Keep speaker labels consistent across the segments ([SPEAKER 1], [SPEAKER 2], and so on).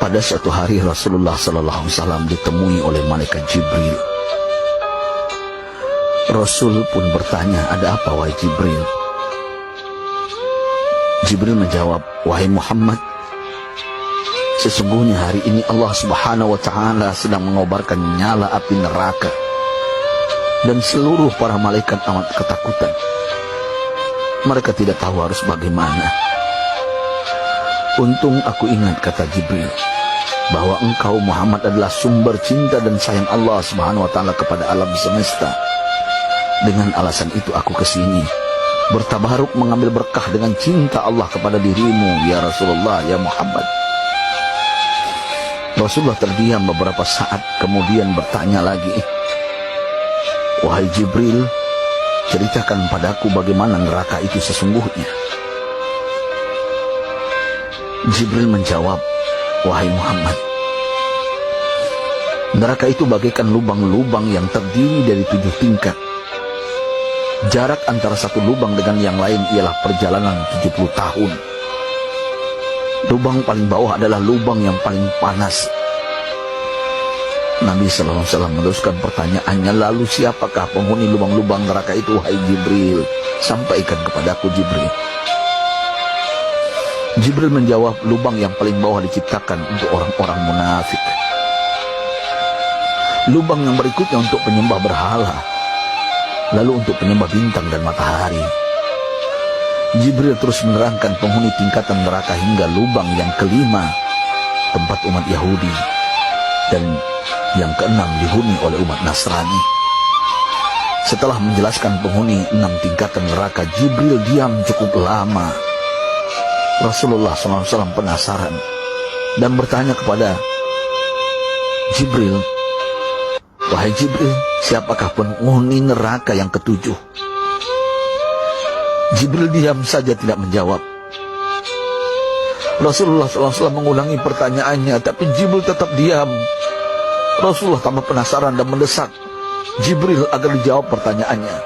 [SPEAKER 1] Pada suatu hari Rasulullah SAW ditemui oleh malaikat Jibril. Rasul pun bertanya, "Ada apa wahai Jibril?" Jibril menjawab, "Wahai Muhammad, sesungguhnya hari ini Allah Subhanahu wa Ta'ala sedang mengobarkan nyala api neraka, dan seluruh para malaikat amat ketakutan. Mereka tidak tahu harus bagaimana. Untung aku ingat," kata Jibril, "bahwa engkau Muhammad adalah sumber cinta dan sayang Allah Subhanahu wa Ta'ala kepada alam semesta. Dengan alasan itu aku kesini, bertabaruk mengambil berkah dengan cinta Allah kepada dirimu, ya Rasulullah, ya Muhammad." Rasulullah terdiam beberapa saat, kemudian bertanya lagi, "Wahai Jibril, ceritakan padaku bagaimana neraka itu sesungguhnya." Jibril menjawab, "Wahai Muhammad, neraka itu bagaikan lubang-lubang yang terdiri dari 7 tingkat. Jarak antara satu lubang dengan yang lain ialah perjalanan 70 tahun. Lubang paling bawah adalah lubang yang paling panas." Nabi SAW meneruskan pertanyaannya, "Lalu siapakah penghuni lubang-lubang neraka itu, wahai Jibril? Sampaikan kepadaku, Jibril." Jibril menjawab, "Lubang yang paling bawah diciptakan untuk orang-orang munafik. Lubang yang berikutnya untuk penyembah berhala, lalu untuk penyembah bintang dan matahari." Jibril terus menerangkan penghuni tingkatan neraka hingga lubang yang kelima, tempat umat Yahudi, dan yang keenam dihuni oleh umat Nasrani. Setelah menjelaskan penghuni 6 tingkatan neraka, Jibril diam cukup lama. Rasulullah SAW penasaran dan bertanya kepada Jibril, "Wahai Jibril, siapakah penghuni neraka yang ketujuh?" Jibril diam saja tidak menjawab. Rasulullah SAW mengulangi pertanyaannya, tapi Jibril tetap diam. Rasulullah tambah penasaran dan mendesak Jibril agar dijawab pertanyaannya.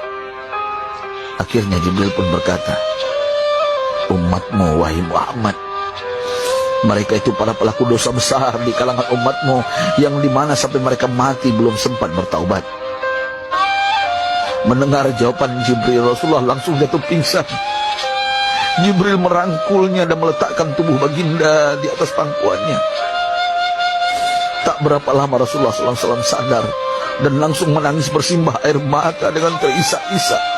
[SPEAKER 1] Akhirnya Jibril pun berkata, "Umatmu, wahai Muhammad, mereka itu para pelaku dosa besar di kalangan umatmu, yang dimana sampai mereka mati belum sempat bertaubat." Mendengar jawaban Jibril, Rasulullah langsung jatuh pingsan. Jibril merangkulnya dan meletakkan tubuh baginda di atas pangkuannya. Tak berapa lama Rasulullah SAW sadar dan langsung menangis bersimbah air mata dengan terisak-isak.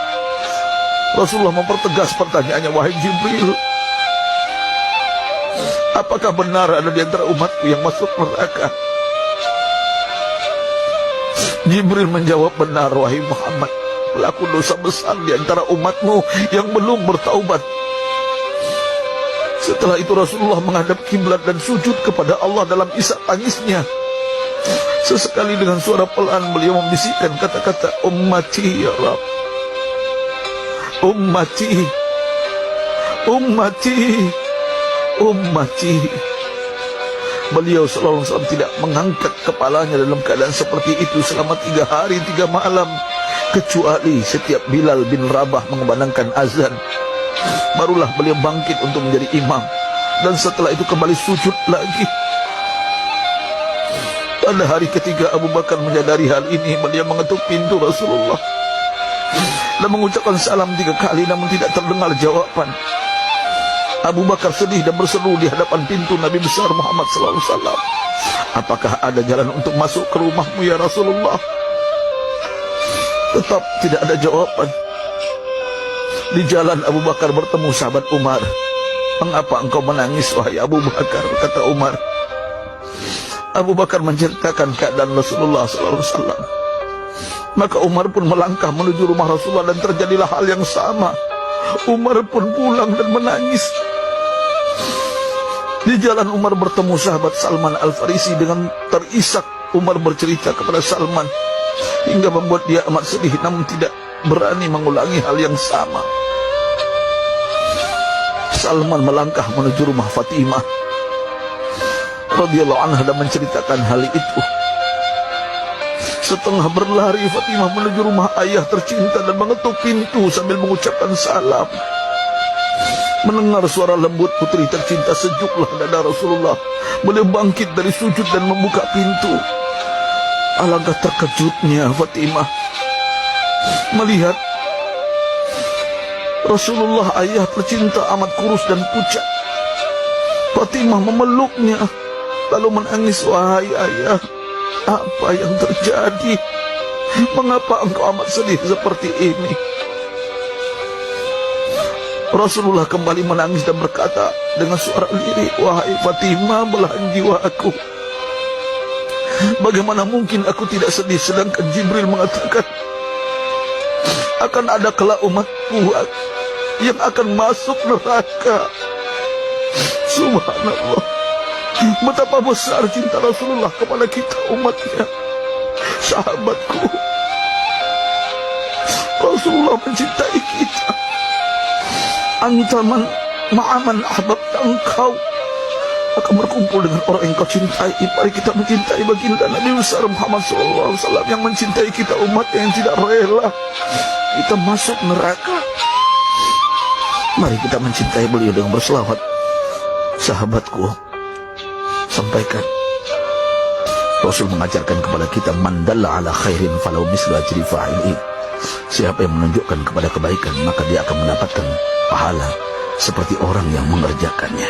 [SPEAKER 1] Rasulullah mempertegas pertanyaannya, "Wahai Jibril, apakah benar ada di antara umatku yang masuk neraka?" Jibril menjawab, "Benar, wahai Muhammad, pelaku dosa besar di antara umatmu yang belum bertaubat." Setelah itu Rasulullah menghadap kiblat dan sujud kepada Allah dalam isak tangisnya. Sesekali dengan suara pelan beliau membisikkan kata-kata, "Ummati ya Rabb, ummati, ummati, ummati." Beliau SAW tidak mengangkat kepalanya dalam keadaan seperti itu selama 3 hari 3 malam, kecuali setiap Bilal bin Rabah mengumandangkan azan, barulah beliau bangkit untuk menjadi imam, dan setelah itu kembali sujud lagi. Pada hari ketiga Abu Bakar menyadari hal ini, beliau mengetuk pintu Rasulullah dan mengucapkan salam 3 kali, namun tidak terdengar jawaban. Abu Bakar sedih dan berseru di hadapan pintu Nabi besar Muhammad SAW, "Apakah ada jalan untuk masuk ke rumahmu ya Rasulullah?" Tetap tidak ada jawaban. Di jalan Abu Bakar bertemu sahabat Umar. "Mengapa engkau menangis, wahai Abu Bakar?" kata Umar. Abu Bakar menceritakan keadaan Rasulullah SAW. Maka Umar pun melangkah menuju rumah Rasulullah dan terjadilah hal yang sama. Umar pun pulang dan menangis. Di jalan Umar bertemu sahabat Salman Al-Farisi. Dengan terisak Umar bercerita kepada Salman hingga membuat dia amat sedih, namun tidak berani mengulangi hal yang sama. Salman melangkah menuju rumah Fatimah radhiyallahu anha dan menceritakan hal itu. Setengah berlari Fatimah menuju rumah ayah tercinta dan mengetuk pintu sambil mengucapkan salam. Mendengar suara lembut putri tercinta, sejuklah dada Rasulullah. Beliau bangkit dari sujud dan membuka pintu. Alangkah terkejutnya Fatimah melihat Rasulullah, ayah tercinta, amat kurus dan pucat. Fatimah memeluknya lalu menangis. Wahai ayah, apa yang terjadi? Mengapa engkau amat sedih seperti ini? Rasulullah kembali menangis dan berkata dengan suara lirih, wahai Fatimah, belahan jiwa aku. Bagaimana mungkin aku tidak sedih sedangkan Jibril mengatakan akan ada kelak umatku yang akan masuk neraka. Subhanallah, betapa besar cinta Rasulullah kepada kita umatnya. Sahabatku, Rasulullah mencintai kita. Antaman ma'aman ahbabta, engkau akan berkumpul dengan orang yang kau cintai. Mari kita mencintai baginda Nabi besar Muhammad SAW yang mencintai kita umat yang tidak rela kita masuk neraka. Mari kita mencintai beliau dengan berselawat. Sahabatku, sampaikan, Rasul mengajarkan kepada kita, man dalla ala khairin falau mislu ajri fa'ili. Siapa yang menunjukkan kepada kebaikan, maka dia akan mendapatkan pahala seperti orang yang mengerjakannya.